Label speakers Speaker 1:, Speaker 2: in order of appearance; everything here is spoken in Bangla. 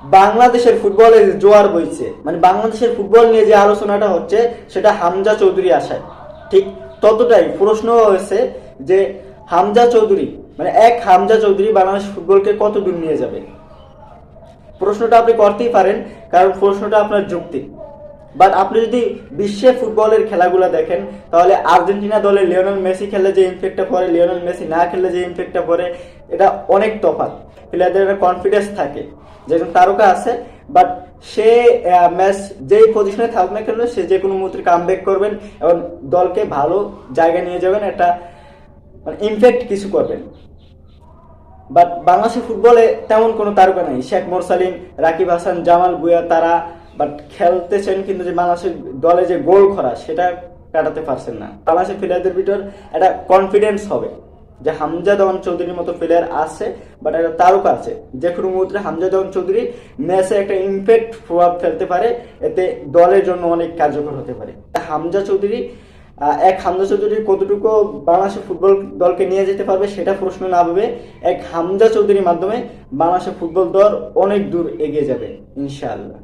Speaker 1: বাংলাদেশের ফুটবলে জোয়ার বইছে, মানে বাংলাদেশের ফুটবল নিয়ে যে আলোচনাটা হচ্ছে সেটা হামজা চৌধুরী আসায় ঠিক ততটাই প্রশ্ন হয়েছে যে হামজা চৌধুরী, মানে এক হামজা চৌধুরী বাংলাদেশ ফুটবলকে কত দূর নিয়ে যাবে। প্রশ্নটা আপনি করতেই পারেন, কারণ প্রশ্নটা আপনার যৌক্তিক। বাট আপনি যদি বিশ্বে ফুটবলের খেলাগুলো দেখেন, তাহলে আর্জেন্টিনা দলে লিওনেল মেসি খেললে যে ইমপ্যাক্টটা পড়ে, লিওনেল মেসি না খেললে যে ইমপ্যাক্টটা পড়ে, এটা অনেক তফাৎ। প্লেয়ারদের একটা কনফিডেন্স থাকে, যেজন তারকা আছে, বাট সে ম্যাচ যেই পজিশনে থাকুক না কেন সে যে কোনো মুহূর্তে কামব্যাক করবেন এবং দলকে ভালো জায়গায় নিয়ে যাবেন, একটা মানে ইমপ্যাক্ট কিছু করবেন। বাট বাংলাদেশের ফুটবলে তেমন কোনো তারকা নেই। শেখ মোরসালিন, রাকিব হাসান, জামাল ভুঁইয়া তারা বাট খেলতেছেন, কিন্তু যে বাংলাদেশের দলে যে গোল খরা সেটা কাটাতে পারছেন না। বাংলাদেশের প্লেয়ারদের ভিতর একটা কনফিডেন্স হবে যে হামজা দেওয়ান চৌধুরীর মতো প্লেয়ার আছে, বাট একটা তারকা আছে। যে কোনো মুহূর্তে হামজা দেওয়ান চৌধুরী ম্যাচে একটা ইমপ্যাক্ট প্রভাব ফেলতে পারে, এতে দলের জন্য অনেক কার্যকর হতে পারে। হামজা চৌধুরী এক হামজা চৌধুরী কতটুকু বাংলাদেশের ফুটবল দলকে নিয়ে যেতে পারবে সেটা প্রশ্ন না ভেবে এক হামজা চৌধুরীর মাধ্যমে বাংলাদেশের ফুটবল দল অনেক দূর এগিয়ে যাবে ইনশাআল্লাহ।